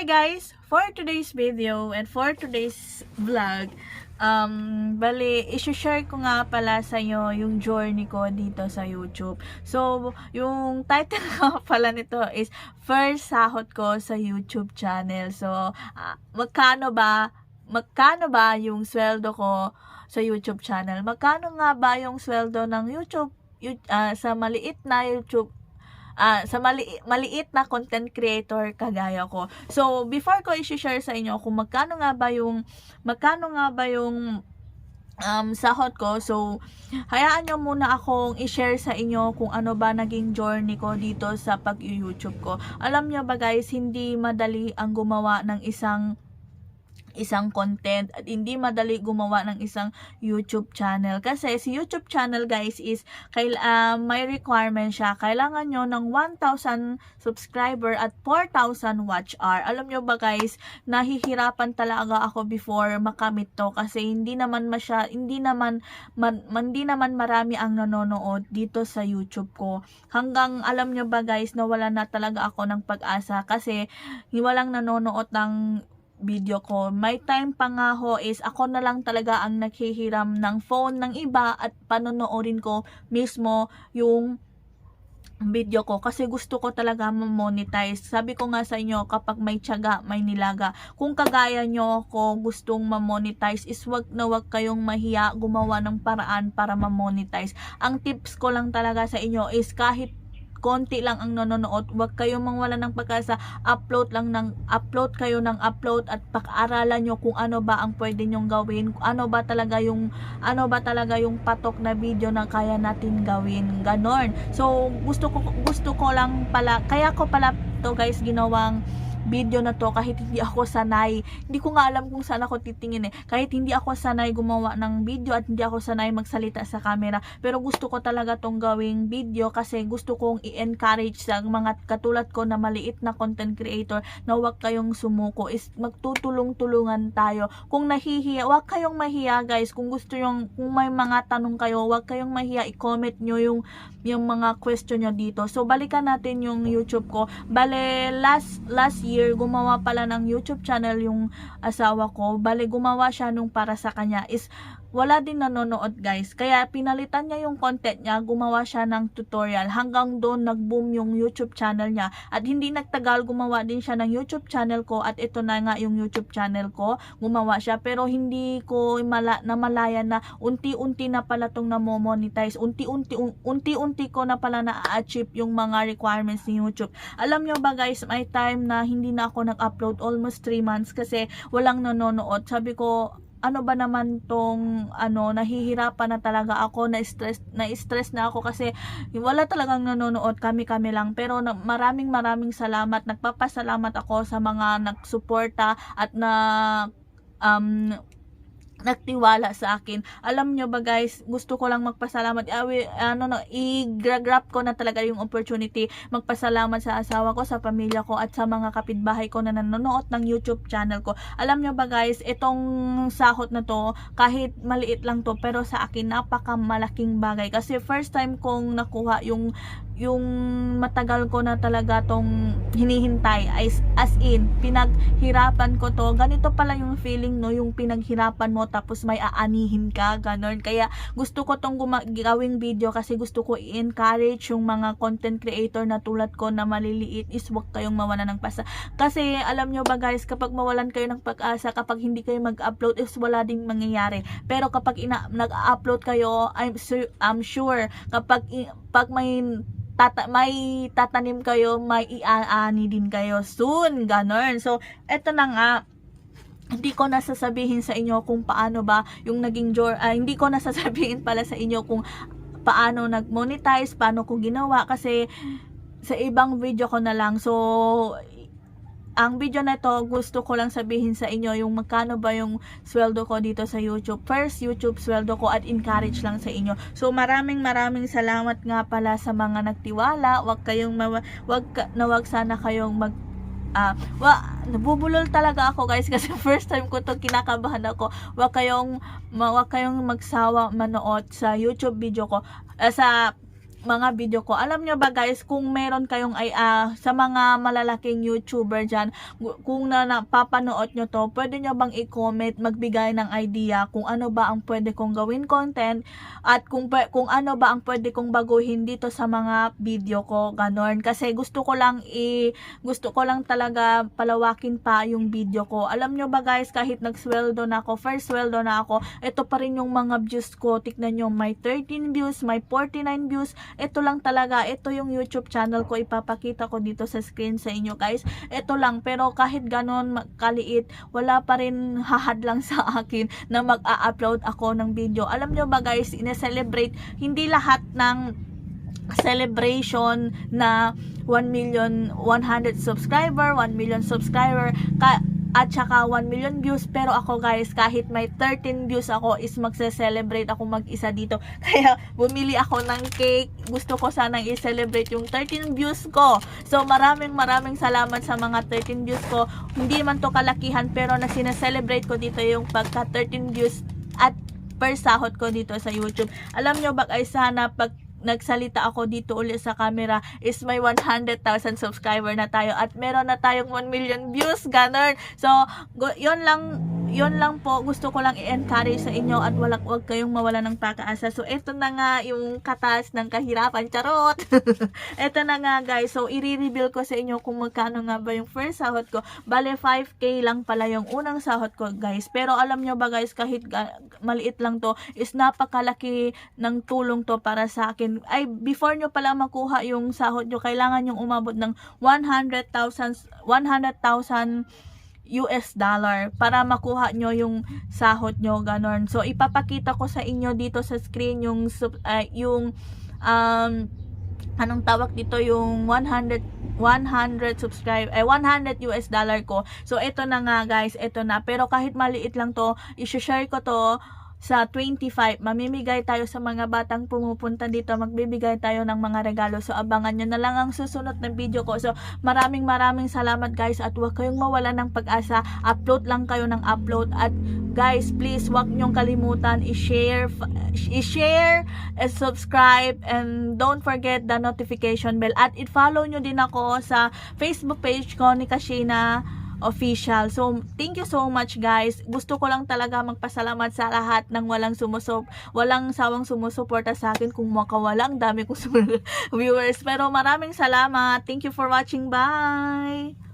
guys, for today's video and for today's vlog, bali, isi-share ko nga pala sa inyo yung journey ko dito sa YouTube. So, yung title nga pala nito is First Sahod Ko sa YouTube channel. So, magkano ba yung sweldo ko sa YouTube channel? Magkano nga ba yung sweldo ng YouTube sa maliit na YouTube sa maliit na content creator kagaya ko. So, before ko i-share sa inyo kung magkano nga ba yung sahod ko, so hayaan nyo muna akong i-share sa inyo kung ano ba naging journey ko dito sa pag-YouTube ko. Alam nyo ba guys, hindi madali ang gumawa ng isang content at hindi madali gumawa ng isang YouTube channel. Kasi si YouTube channel guys is may requirement siya. Kailangan nyo ng 1,000 subscriber at 4,000 watch hour. Alam nyo ba guys, nahihirapan talaga ako before makamit to kasi hindi naman marami ang nanonood dito sa YouTube ko. Hanggang alam nyo ba guys, nawala na talaga ako ng pag-asa kasi walang nanonood ng video ko. May time pa nga ho is ako na lang talaga ang naghihiram ng phone ng iba at panonoodin ko mismo yung video ko kasi gusto ko talaga ma-monetize. Sabi ko nga sa inyo, kapag may tiyaga, may nilaga. Kung kagaya nyo ko gustong ma-monetize is wag kayong mahiya gumawa ng paraan para ma-monetize. Ang tips ko lang talaga sa inyo is kahit konti lang ang nanonood, huwag kayong mawala ng pag-asa, upload kayo ng upload at pag-aralan nyo kung ano ba ang pwede nyong gawin, ano ba talaga yung patok na video na kaya natin gawin, ganon. So gusto ko lang pala, kaya ko pala to guys ginawang video na to kahit hindi ako sanay. Hindi ko nga alam kung saan ako titingin kahit hindi ako sanay gumawa ng video at hindi ako sanay magsalita sa camera, pero gusto ko talaga tong gawing video kasi gusto kong i-encourage sa mga katulad ko na maliit na content creator na huwag kayong sumuko, is magtutulong-tulungan tayo. Kung nahihiya, huwag kayong mahiya guys. Kung may mga tanong kayo, huwag kayong mahiya, i-comment nyo yung mga question nyo dito. So balikan natin yung YouTube ko. Bale, last year gumawa pala ng YouTube channel yung asawa ko. Bale, gumawa siya nung para sa kanya is wala din nanonood guys. Kaya pinalitan niya yung content niya, gumawa siya ng tutorial. Hanggang doon nag-boom yung YouTube channel niya. At hindi nagtagal, gumawa din siya ng YouTube channel ko. At ito na nga yung YouTube channel ko. Gumawa siya. Pero hindi ko namalayan na unti-unti na pala itong namo-monetize. Unti-unti ko na pala na-achieve yung mga requirements ni YouTube. Alam nyo ba guys, may time na hindi na ako nag-upload almost 3 months kasi walang nanonood. Sabi ko, ano ba naman tong nahihirapan na talaga ako, na-stress na ako kasi wala talagang nanonood, kami lang. Pero maraming salamat, nagpapasalamat ako sa mga nagsuporta at nagtiwala sa akin. Alam nyo ba guys, gusto ko lang magpasalamat. I-grab ko na talaga yung opportunity. Magpasalamat sa asawa ko, sa pamilya ko, at sa mga kapitbahay ko na nanonood ng YouTube channel ko. Alam nyo ba guys, itong sahod na to, kahit maliit lang to, pero sa akin napakamalaking bagay. Kasi first time kong nakuha yung matagal ko na talaga tong hinihintay, as in pinaghirapan ko to. Ganito pala yung feeling yung pinaghirapan mo tapos may aanihin ka, ganon. Kaya gusto ko tong gawing video kasi gusto ko i-encourage yung mga content creator na tulad ko na maliliit is wag kayong mawalan ng pag-asa. Kasi alam nyo ba guys, kapag mawalan kayo ng pag-asa, kapag hindi kayo mag-upload is wala ding mangyayari. Pero kapag nag-upload kayo, I'm sure kapag may tatanim kayo, may iaani din kayo soon, ganon. So, eto na nga, hindi ko nasasabihin sa inyo kung paano ba yung naging hindi ko nasasabihin pala sa inyo kung paano nag-monetize, paano ko ginawa kasi sa ibang video ko na lang. So, ang video na to, gusto ko lang sabihin sa inyo yung magkano ba yung sweldo ko dito sa YouTube. First YouTube sweldo ko at encourage lang sa inyo. So maraming salamat nga pala sa mga nagtiwala. Wag sana kayong nabubulol talaga ako guys kasi first time ko to, kinakabahan ako. Wag kayong magsawa manood sa YouTube video ko, sa mga video ko. Alam nyo ba guys, kung meron kayong sa mga malalaking YouTuber dyan, kung napapanood nyo to, pwede nyo bang i-comment, magbigay ng idea kung ano ba ang pwede kong gawin content at kung ano ba ang pwede kong baguhin dito sa mga video ko, ganon. Kasi gusto ko lang talaga palawakin pa yung video ko. Alam nyo ba guys, kahit nagsweldo na ako, first sweldo na ako, ito pa rin yung mga views ko. Tignan nyo, may 13 views, may 49 views. Ito lang talaga, ito yung YouTube channel ko. Ipapakita ko dito sa screen sa inyo guys. Ito lang, pero kahit ganon kaliit, wala pa rin hahadlang sa akin na mag-a-upload ako ng video. Alam nyo ba guys, ina-celebrate, hindi lahat ng celebration na 1 million 100 subscriber, 1 million subscriber at saka 1 million views, pero ako guys, kahit may 13 views ako, is magse-celebrate ako mag-isa dito. Kaya bumili ako ng cake, gusto ko sanang i-celebrate yung 13 views ko. So maraming salamat sa mga 13 views ko. Hindi man to kalakihan, pero na sineselebrate ko dito yung pagka 13 views at per sahod ko dito sa YouTube. Alam nyo ba guys, sana pag nagsalita ako dito ulit sa camera is may 100,000 subscriber na tayo at meron na tayong 1 million views, ganun. So yun lang po, gusto ko lang i-encourage sa inyo at wag kayong mawala ng pag-asa. So ito na nga yung katas ng kahirapan, charot. Ito na nga guys, so i-reveal ko sa inyo kung magkano nga ba yung first sahod ko. Bale 5k lang pala yung unang sahod ko guys, pero alam nyo ba guys, kahit maliit lang to, is napakalaki ng tulong to para sa akin. Ay, before nyo pala makuha yung sahod nyo, kailangan yung umabot ng 100,000 US dollar para makuha nyo yung sahod nyo, ganon. So ipapakita ko sa inyo dito sa screen yung anong tawag dito, yung 100 US dollar ko. So ito na nga guys, ito na. Pero kahit maliit lang to, i-share ko to sa 25, mamimigay tayo sa mga batang pumupunta dito, magbibigay tayo ng mga regalo. So abangan nyo na lang ang susunod na video ko. So maraming salamat guys, at huwag kayong mawala ng pag-asa. Upload lang kayo ng upload, at guys, please huwag nyong kalimutan i-share, subscribe, and don't forget the notification bell, at i-follow nyo din ako sa Facebook page ko ni Kashina Official. So thank you so much guys. Gusto ko lang talaga magpasalamat sa lahat ng walang sawang sumusuporta sa akin. Kung makawala, ang dami kong viewers, pero maraming salamat. Thank you for watching. Bye.